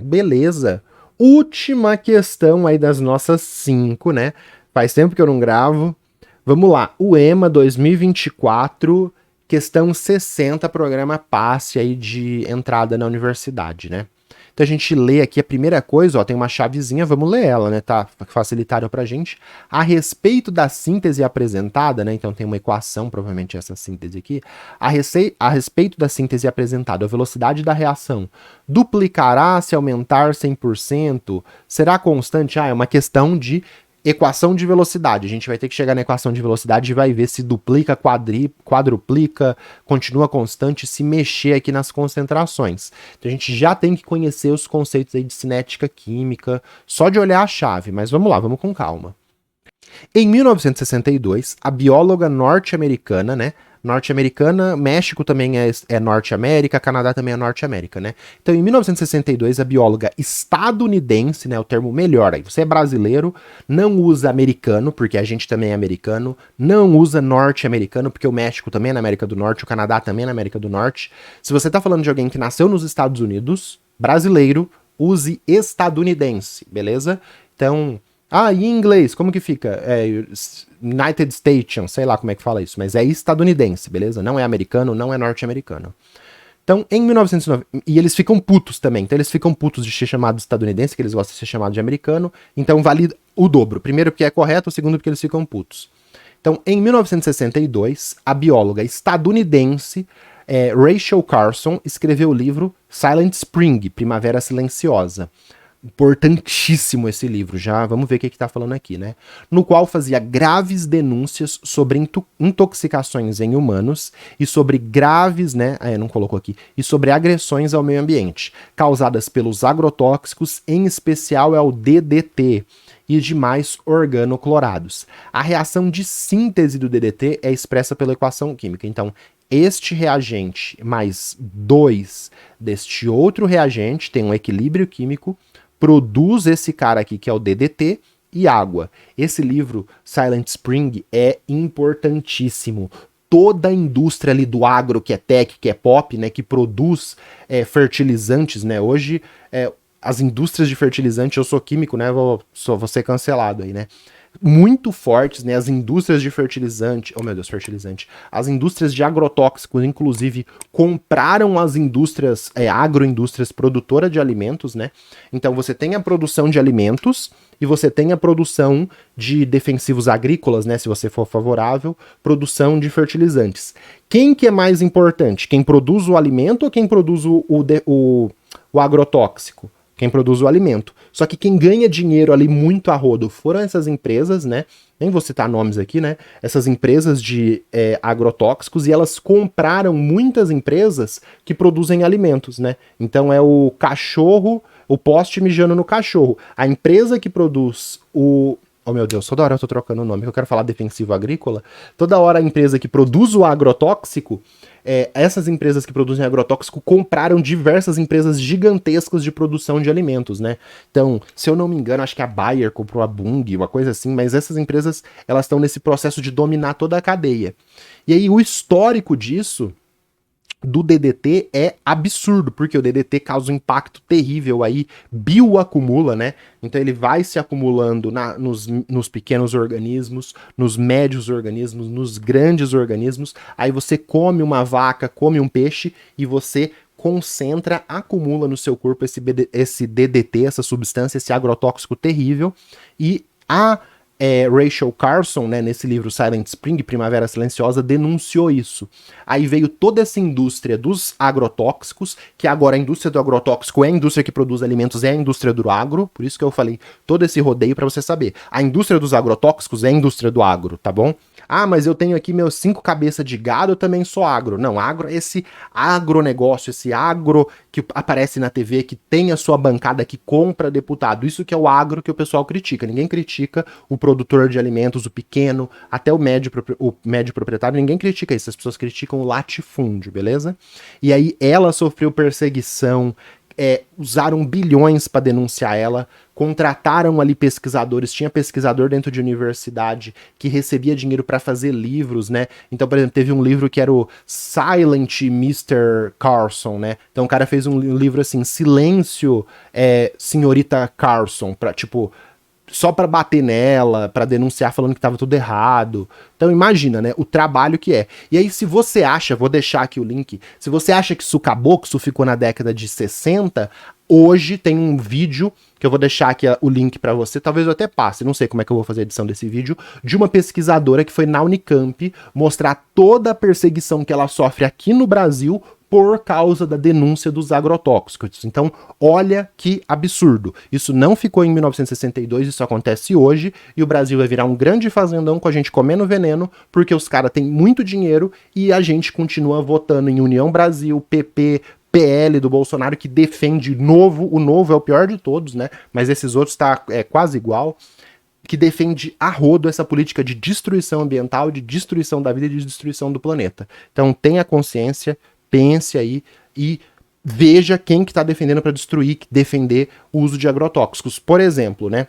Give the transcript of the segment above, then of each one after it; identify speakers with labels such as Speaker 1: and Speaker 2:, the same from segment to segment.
Speaker 1: Beleza. Última questão aí das nossas 5, né? Faz tempo que eu não gravo. Vamos lá. O EMA 2024, questão 60, programa passe aí de entrada na universidade, né? Então a gente lê aqui a primeira coisa, ó, tem uma chavezinha, vamos ler ela, né? Tá facilitado pra gente. A respeito da síntese apresentada, né? Então tem uma equação, provavelmente essa síntese aqui. A respeito da síntese apresentada, a velocidade da reação duplicará se aumentar 100%? Será constante? Ah, é uma questão de equação de velocidade. A gente vai ter que chegar na equação de velocidade e vai ver se duplica, quadruplica, continua constante, se mexer aqui nas concentrações. Então a gente já tem que conhecer os conceitos aí de cinética química, só de olhar a chave, mas vamos lá, vamos com calma. Em 1962, a bióloga norte-americana, né? Norte-americana, México também é Norte-América, Canadá também é Norte-América, né? Então, em 1962, a bióloga estadunidense, né? O termo melhor aí. Você é brasileiro, não usa americano, porque a gente também é americano, não usa norte-americano, porque o México também é na América do Norte, o Canadá também é na América do Norte. Se você tá falando de alguém que nasceu nos Estados Unidos, brasileiro, use estadunidense, beleza? Então, e em inglês, como que fica? United States, sei lá como é que fala isso, mas é estadunidense, beleza? Não é americano, não é norte-americano. Então, em 1909, e eles ficam putos também, então eles ficam putos de ser chamado estadunidense, que eles gostam de ser chamado de americano, então vale o dobro. Primeiro porque é correto, segundo porque eles ficam putos. Então, em 1962, a bióloga estadunidense Rachel Carson escreveu o livro Silent Spring, Primavera Silenciosa. Importantíssimo esse livro, já vamos ver o que está falando aqui, né? No qual fazia graves denúncias sobre intoxicações em humanos e sobre graves, né? Não colocou aqui. E sobre agressões ao meio ambiente, causadas pelos agrotóxicos, em especial ao DDT e demais organoclorados. A reação de síntese do DDT é expressa pela equação química. Então, este reagente mais 2 deste outro reagente tem um equilíbrio químico, produz esse cara aqui que é o DDT e água. Esse livro, Silent Spring, é importantíssimo. Toda a indústria ali do agro, que é tech, que é pop, né, que produz fertilizantes, né, hoje as indústrias de fertilizante, eu sou químico, né, vou ser cancelado aí, né, muito fortes, né? As indústrias de fertilizante, oh meu Deus, fertilizante. As indústrias de agrotóxicos, inclusive, compraram as indústrias, agroindústrias produtoras de alimentos, né? Então você tem a produção de alimentos e você tem a produção de defensivos agrícolas, né? Se você for favorável, produção de fertilizantes. Quem que é mais importante? Quem produz o alimento ou quem produz o agrotóxico? Quem produz o alimento. Só que quem ganha dinheiro ali muito a rodo foram essas empresas, né? Nem vou citar nomes aqui, né? Essas empresas de agrotóxicos, e elas compraram muitas empresas que produzem alimentos, né? Então é o cachorro, o poste mijando no cachorro. A empresa que produz o... Oh meu Deus, toda hora eu tô trocando o nome, que eu quero falar defensivo agrícola. Toda hora a empresa que produz o agrotóxico, essas empresas que produzem agrotóxico compraram diversas empresas gigantescas de produção de alimentos, né? Então, se eu não me engano, acho que a Bayer comprou a Bunge, uma coisa assim, mas essas empresas, elas estão nesse processo de dominar toda a cadeia. E aí, o histórico disso do DDT é absurdo, porque o DDT causa um impacto terrível aí, bioacumula, né? Então ele vai se acumulando nos pequenos organismos, nos médios organismos, nos grandes organismos. Aí você come uma vaca, come um peixe e você concentra, acumula no seu corpo esse DDT, essa substância, esse agrotóxico terrível. E a Rachel Carson, né, nesse livro Silent Spring, Primavera Silenciosa, denunciou isso. Aí veio toda essa indústria dos agrotóxicos, que agora a indústria do agrotóxico é a indústria que produz alimentos, é a indústria do agro, por isso que eu falei todo esse rodeio para você saber. A indústria dos agrotóxicos é a indústria do agro, tá bom? Mas eu tenho aqui meus 5 cabeças de gado, eu também sou agro. Não, agro é esse agronegócio, esse agro que aparece na TV, que tem a sua bancada, que compra deputado. Isso que é o agro que o pessoal critica. Ninguém critica o produtor de alimentos, o pequeno, até o médio proprietário, ninguém critica isso. As pessoas criticam o latifúndio, beleza? E aí ela sofreu perseguição, usaram bilhões para denunciar ela, contrataram ali pesquisadores, tinha pesquisador dentro de universidade que recebia dinheiro para fazer livros, né? Então, por exemplo, teve um livro que era o Silent Mr. Carson, né? Então o cara fez um livro assim, Silêncio, Senhorita Carson, pra, tipo, só para bater nela, para denunciar falando que tava tudo errado. Então imagina, né, o trabalho que é. E aí se você acha, vou deixar aqui o link, se você acha que isso acabou, que isso ficou na década de 60, hoje tem um vídeo, que eu vou deixar aqui o link para você, talvez eu até passe, não sei como é que eu vou fazer a edição desse vídeo, de uma pesquisadora que foi na Unicamp mostrar toda a perseguição que ela sofre aqui no Brasil por causa da denúncia dos agrotóxicos. Então, olha que absurdo. Isso não ficou em 1962, isso acontece hoje, e o Brasil vai virar um grande fazendão com a gente comendo veneno, porque os caras têm muito dinheiro e a gente continua votando em União Brasil, PP, PL do Bolsonaro, que defende o novo é o pior de todos, né? Mas esses outros tá quase igual, que defende a rodo essa política de destruição ambiental, de destruição da vida e de destruição do planeta. Então, tenha consciência, pense aí e veja quem que tá defendendo para defender o uso de agrotóxicos. Por exemplo, né?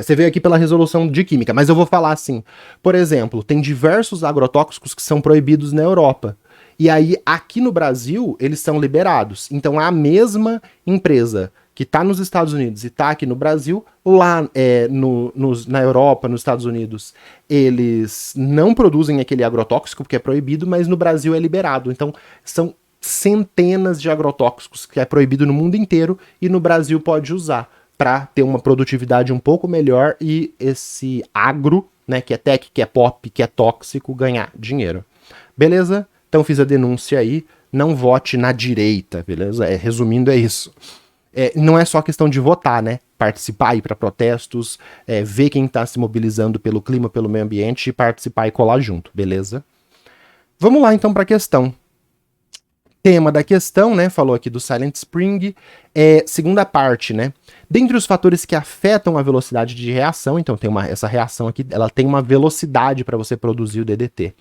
Speaker 1: Você veio aqui pela resolução de química, mas eu vou falar assim. Por exemplo, tem diversos agrotóxicos que são proibidos na Europa. E aí, aqui no Brasil, eles são liberados. Então, a mesma empresa que está nos Estados Unidos e está aqui no Brasil, lá na Europa, nos Estados Unidos, eles não produzem aquele agrotóxico porque é proibido, mas no Brasil é liberado. Então, são centenas de agrotóxicos que é proibido no mundo inteiro e no Brasil pode usar para ter uma produtividade um pouco melhor e esse agro, né, que é tech, que é pop, que é tóxico, ganhar dinheiro. Beleza? Então fiz a denúncia aí, não vote na direita, beleza? Resumindo, é isso. Não é só questão de votar, né? Participar, ir para protestos, ver quem está se mobilizando pelo clima, pelo meio ambiente, e participar e colar junto, beleza? Vamos lá então para a questão. Tema da questão, né? Falou aqui do Silent Spring. Segunda parte, né? Dentre os fatores que afetam a velocidade de reação, então tem essa reação aqui, ela tem uma velocidade para você produzir o DDT.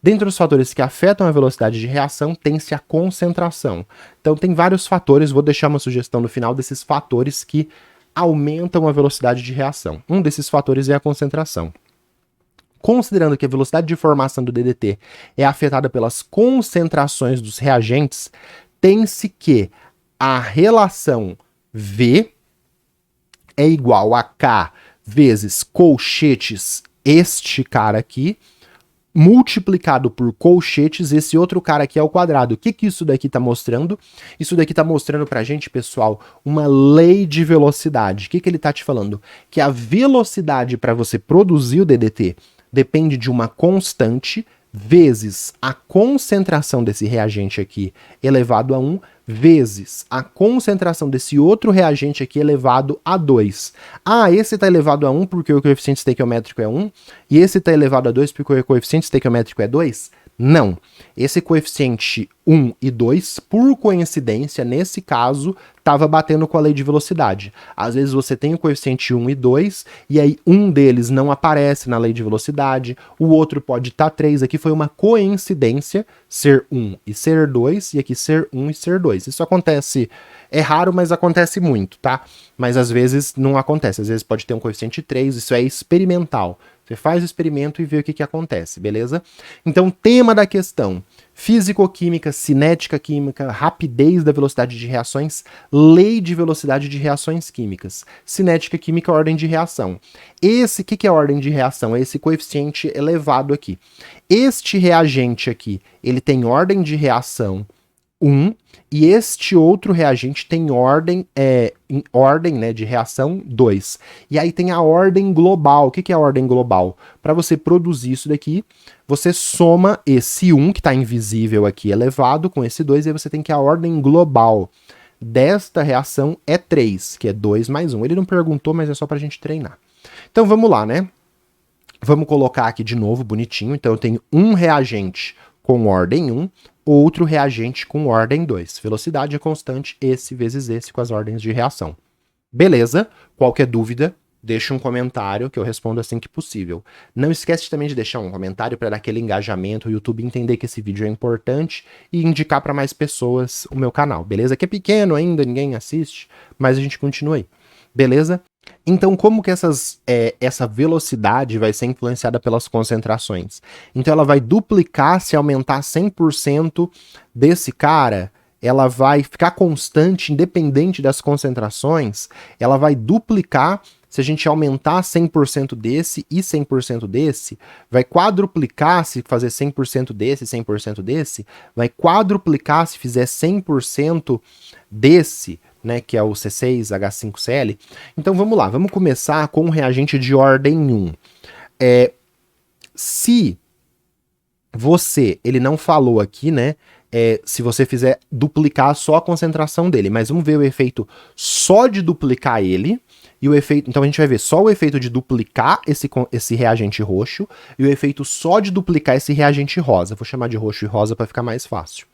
Speaker 1: Dentre os fatores que afetam a velocidade de reação, tem-se a concentração. Então tem vários fatores, vou deixar uma sugestão no final desses fatores que aumentam a velocidade de reação. Um desses fatores é a concentração. Considerando que a velocidade de formação do DDT é afetada pelas concentrações dos reagentes, tem-se que a relação V é igual a K vezes colchetes, este cara aqui, multiplicado por colchetes, esse outro cara aqui ao quadrado. O que isso daqui está mostrando? Isso daqui está mostrando pra gente, pessoal, uma lei de velocidade. O que ele está te falando? Que a velocidade para você produzir o DDT depende de uma constante vezes a concentração desse reagente aqui elevado a 1, vezes a concentração desse outro reagente aqui elevado a 2. Ah, esse está elevado a 1 porque o coeficiente estequiométrico é 1, e esse está elevado a 2 porque o coeficiente estequiométrico é 2? Não. Esse coeficiente 1 e 2, por coincidência, nesse caso, estava batendo com a lei de velocidade. Às vezes você tem o coeficiente 1 e 2, e aí um deles não aparece na lei de velocidade, o outro pode estar 3. Aqui foi uma coincidência ser 1 e ser 2, e aqui ser 1 e ser 2. Isso acontece, é raro, mas acontece muito, tá? Mas às vezes não acontece, às vezes pode ter um coeficiente 3, isso é experimental. Você faz o experimento e vê o que acontece, beleza? Então, tema da questão: físico-química, cinética química, rapidez da velocidade de reações, lei de velocidade de reações químicas. Cinética química, ordem de reação. Esse, que é a ordem de reação? É esse coeficiente elevado aqui. Este reagente aqui, ele tem ordem de reação 1, e este outro reagente tem ordem, né, de reação 2. E aí tem a ordem global. O que é a ordem global? Para você produzir isso daqui, você soma esse 1, que está invisível aqui, elevado, com esse 2, e aí você tem que a ordem global desta reação é 3, que é 2 mais 1. Ele não perguntou, mas é só para a gente treinar. Então vamos lá, né? Vamos colocar aqui de novo, bonitinho. Então eu tenho um reagente com ordem 1, outro reagente com ordem 2. Velocidade é constante, esse vezes esse com as ordens de reação. Beleza? Qualquer dúvida, deixa um comentário que eu respondo assim que possível. Não esquece também de deixar um comentário para dar aquele engajamento, o YouTube entender que esse vídeo é importante e indicar para mais pessoas o meu canal, beleza? Que é pequeno ainda, ninguém assiste, mas a gente continua aí, beleza? Então, como que essa velocidade vai ser influenciada pelas concentrações? Então, ela vai duplicar se aumentar 100% desse cara, ela vai ficar constante, independente das concentrações, ela vai duplicar se a gente aumentar 100% desse e 100% desse, vai quadruplicar se fazer 100% desse e 100% desse, vai quadruplicar se fizer 100% desse, né, que é o C6H5Cl. Então vamos lá, vamos começar com um reagente de ordem 1. Se ele não falou aqui, né, se você fizer duplicar só a concentração dele, mas vamos ver o efeito só de duplicar ele, e o efeito, então a gente vai ver só o efeito de duplicar esse reagente roxo, e o efeito só de duplicar esse reagente rosa. Vou chamar de roxo e rosa para ficar mais fácil.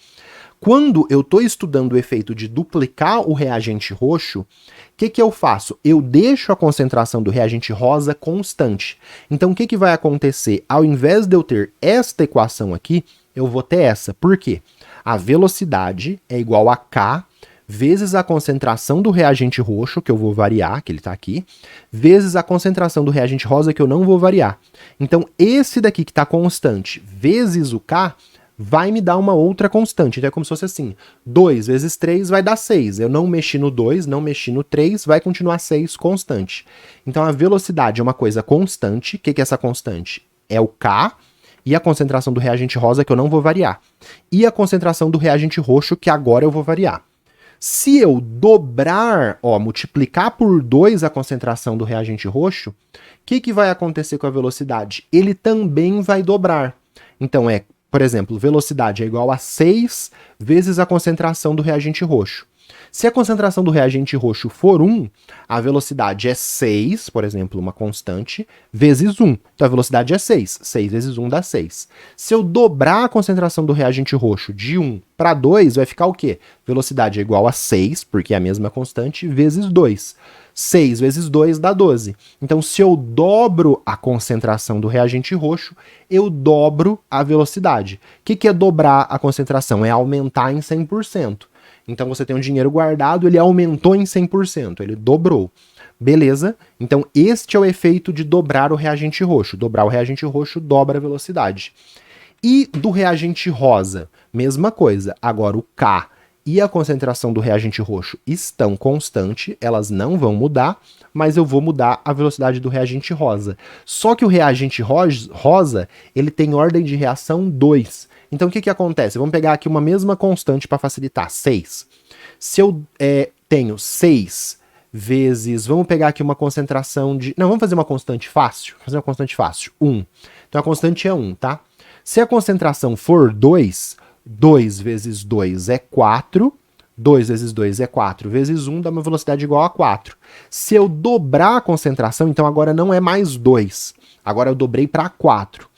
Speaker 1: Quando eu estou estudando o efeito de duplicar o reagente roxo, o que eu faço? Eu deixo a concentração do reagente rosa constante. Então o que vai acontecer? Ao invés de eu ter esta equação aqui, eu vou ter essa. Por quê? A velocidade é igual a K vezes a concentração do reagente roxo, que eu vou variar, que ele está aqui, vezes a concentração do reagente rosa, que eu não vou variar. Então esse daqui que está constante, vezes o K, vai me dar uma outra constante. Então é como se fosse assim, 2 vezes 3 vai dar 6. Eu não mexi no 2, não mexi no 3, vai continuar 6 constante. Então a velocidade é uma coisa constante. O que é essa constante? É o K e a concentração do reagente rosa, que eu não vou variar. E a concentração do reagente roxo, que agora eu vou variar. Se eu dobrar, multiplicar por 2 a concentração do reagente roxo, o que vai acontecer com a velocidade? Ele também vai dobrar. Então por exemplo, velocidade é igual a 6 vezes a concentração do reagente roxo. Se a concentração do reagente roxo for 1, a velocidade é 6, por exemplo, uma constante, vezes 1. Então a velocidade é 6. 6 vezes 1 dá 6. Se eu dobrar a concentração do reagente roxo de 1 para 2, vai ficar o quê? Velocidade é igual a 6, porque é a mesma constante, vezes 2. 6 vezes 2 dá 12. Então, se eu dobro a concentração do reagente roxo, eu dobro a velocidade. O que é dobrar a concentração? É aumentar em 100%. Então, você tem um dinheiro guardado, ele aumentou em 100%, ele dobrou. Beleza? Então, este é o efeito de dobrar o reagente roxo. Dobrar o reagente roxo dobra a velocidade. E do reagente rosa, mesma coisa. Agora, o K e a concentração do reagente roxo estão constantes, elas não vão mudar, mas eu vou mudar a velocidade do reagente rosa. Só que o reagente rosa, ele tem ordem de reação 2. Então o que acontece? Vamos pegar aqui uma mesma constante para facilitar, 6. Se eu tenho 6 vezes, vamos pegar aqui uma concentração de... Não, vamos fazer uma constante fácil. 1. Então a constante é 1, tá? Se a concentração for 2, 2 vezes 2 é 4, 2 vezes 2 é 4, vezes 1 dá uma velocidade igual a 4. Se eu dobrar a concentração, então agora não é mais 2, agora eu dobrei para 4.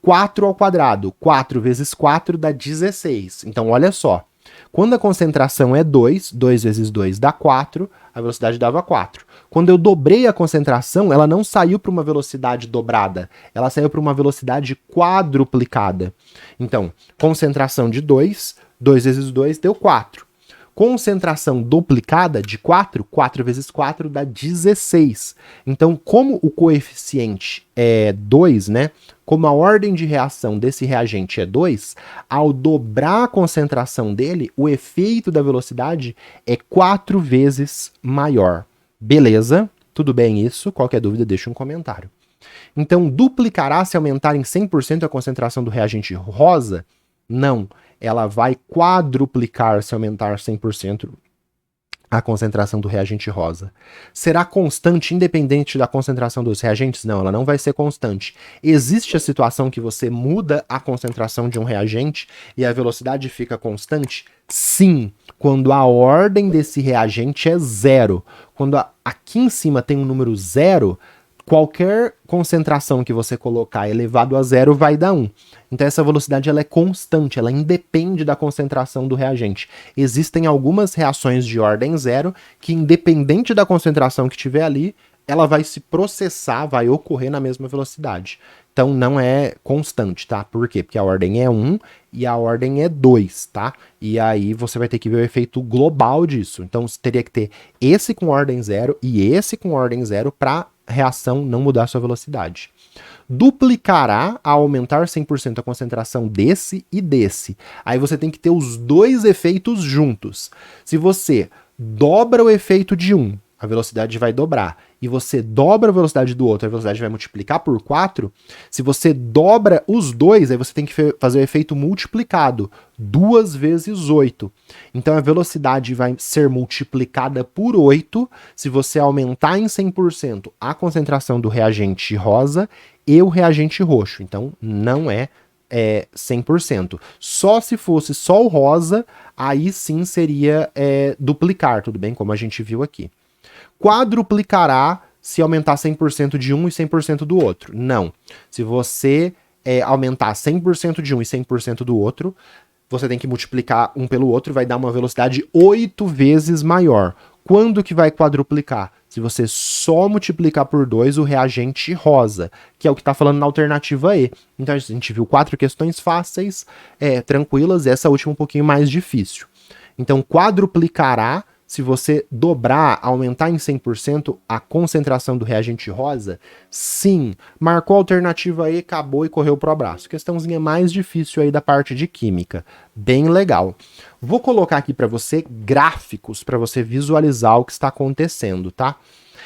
Speaker 1: 4 ao quadrado, 4 vezes 4 dá 16. Então olha só, quando a concentração é 2, 2 vezes 2 dá 4, a velocidade dava 4. Quando eu dobrei a concentração, ela não saiu para uma velocidade dobrada, ela saiu para uma velocidade quadruplicada. Então, concentração de 2, 2 vezes 2 deu 4. Concentração duplicada de 4, 4 vezes 4 dá 16. Então, como o coeficiente é 2, né? Como a ordem de reação desse reagente é 2, ao dobrar a concentração dele, o efeito da velocidade é 4 vezes maior. Beleza? Tudo bem isso? Qualquer dúvida, deixa um comentário. Então, duplicará se aumentar em 100% a concentração do reagente rosa? Não. Ela vai quadruplicar se aumentar 100% a concentração do reagente rosa. Será constante independente da concentração dos reagentes? Não, ela não vai ser constante. Existe a situação que você muda a concentração de um reagente e a velocidade fica constante? Sim, quando a ordem desse reagente é 0. Quando aqui em cima tem um número 0, qualquer concentração que você colocar elevado a 0 vai dar 1. Então essa velocidade ela é constante, ela independe da concentração do reagente. Existem algumas reações de ordem 0 que, independente da concentração que tiver ali, ela vai se processar, vai ocorrer na mesma velocidade. Então não é constante, tá? Por quê? Porque a ordem é 1 e a ordem é 2, tá? E aí você vai ter que ver o efeito global disso. Então você teria que ter esse com ordem 0 e esse com ordem 0 para reação não mudar sua velocidade. Duplicará a aumentar 100% a concentração desse e desse. Aí você tem que ter os dois efeitos juntos. Se você dobra o efeito de um, a velocidade vai dobrar, e você dobra a velocidade do outro, a velocidade vai multiplicar por 4, se você dobra os dois, aí você tem que fazer o efeito multiplicado, 2 vezes 8. Então a velocidade vai ser multiplicada por 8 se você aumentar em 100% a concentração do reagente rosa e o reagente roxo. Então não é 100%. Só se fosse só o rosa, aí sim seria duplicar, tudo bem? Como a gente viu aqui. Quadruplicará se aumentar 100% de um e 100% do outro. Não. Se você aumentar 100% de um e 100% do outro, você tem que multiplicar um pelo outro, vai dar uma velocidade 8 vezes maior. Quando que vai quadruplicar? Se você só multiplicar por 2 o reagente rosa, que é o que está falando na alternativa E. Então a gente viu 4 questões fáceis, tranquilas, e essa última um pouquinho mais difícil. Então quadruplicará se você dobrar, aumentar em 100% a concentração do reagente rosa? Sim. Marcou a alternativa E, acabou e correu pro abraço. Questãozinha mais difícil aí da parte de química. Bem legal. Vou colocar aqui para você gráficos para você visualizar o que está acontecendo, tá?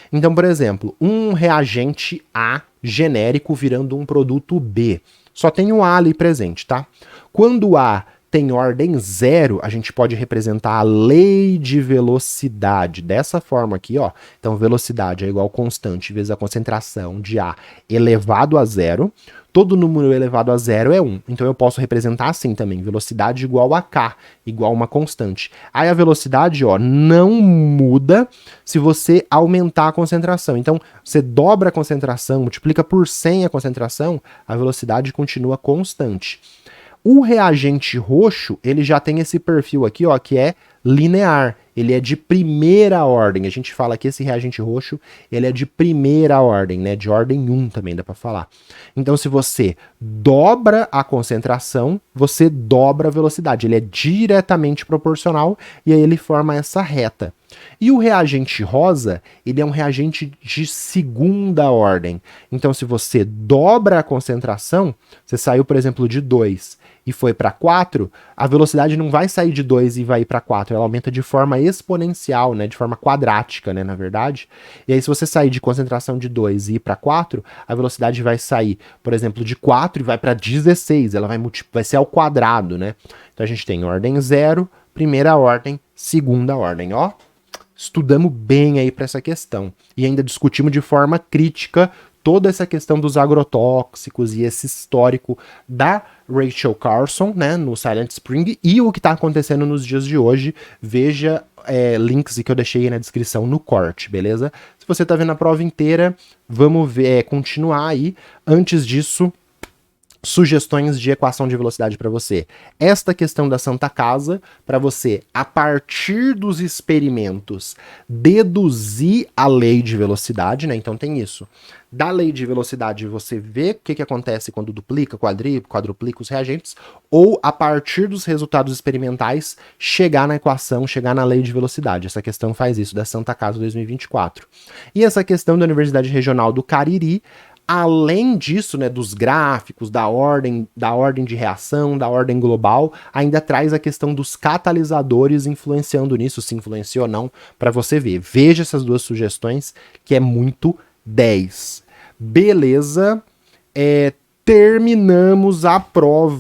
Speaker 1: Então, por exemplo, um reagente A genérico virando um produto B. Só tem o A ali presente, tá? Quando o A tem ordem 0, a gente pode representar a lei de velocidade dessa forma aqui, ó. Então, velocidade é igual a constante vezes a concentração de A elevado a 0. Todo número elevado a 0 é 1. Então, eu posso representar assim também, velocidade igual a K, igual a uma constante. Aí, a velocidade, ó, não muda se você aumentar a concentração. Então, você dobra a concentração, multiplica por 100 a concentração, a velocidade continua constante. O reagente roxo, ele já tem esse perfil aqui, ó, que é linear. Ele é de primeira ordem. A gente fala que esse reagente roxo, ele é de primeira ordem, né? De ordem 1 também dá para falar. Então, se você dobra a concentração, você dobra a velocidade. Ele é diretamente proporcional e aí ele forma essa reta. E o reagente rosa, ele é um reagente de segunda ordem. Então, se você dobra a concentração, você saiu, por exemplo, de 2 e foi para 4, a velocidade não vai sair de 2 e vai ir para 4, ela aumenta de forma exponencial, né, de forma quadrática, né, na verdade. E aí, se você sair de concentração de 2 e ir para 4, a velocidade vai sair, por exemplo, de 4 e vai para 16, ela vai ser ao quadrado, né? Então, a gente tem ordem 0, primeira ordem, segunda ordem, ó. Estudamos bem aí para essa questão e ainda discutimos de forma crítica toda essa questão dos agrotóxicos e esse histórico da Rachel Carson, né, no Silent Spring, e o que está acontecendo nos dias de hoje. Veja links que eu deixei aí na descrição no corte, beleza? Se você está vendo a prova inteira, vamos ver, continuar aí. Antes disso, sugestões de equação de velocidade para você. Esta questão da Santa Casa, para você, a partir dos experimentos, deduzir a lei de velocidade, né? Então tem isso. Da lei de velocidade, você vê o que acontece quando duplica, quadruplica os reagentes, ou a partir dos resultados experimentais, chegar na equação, chegar na lei de velocidade. Essa questão faz isso, da Santa Casa 2024. E essa questão da Universidade Regional do Cariri, além disso, né, dos gráficos, da ordem de reação, da ordem global, ainda traz a questão dos catalisadores influenciando nisso, se influenciou ou não, para você ver. Veja essas duas sugestões, que é muito 10. Beleza, terminamos a prova.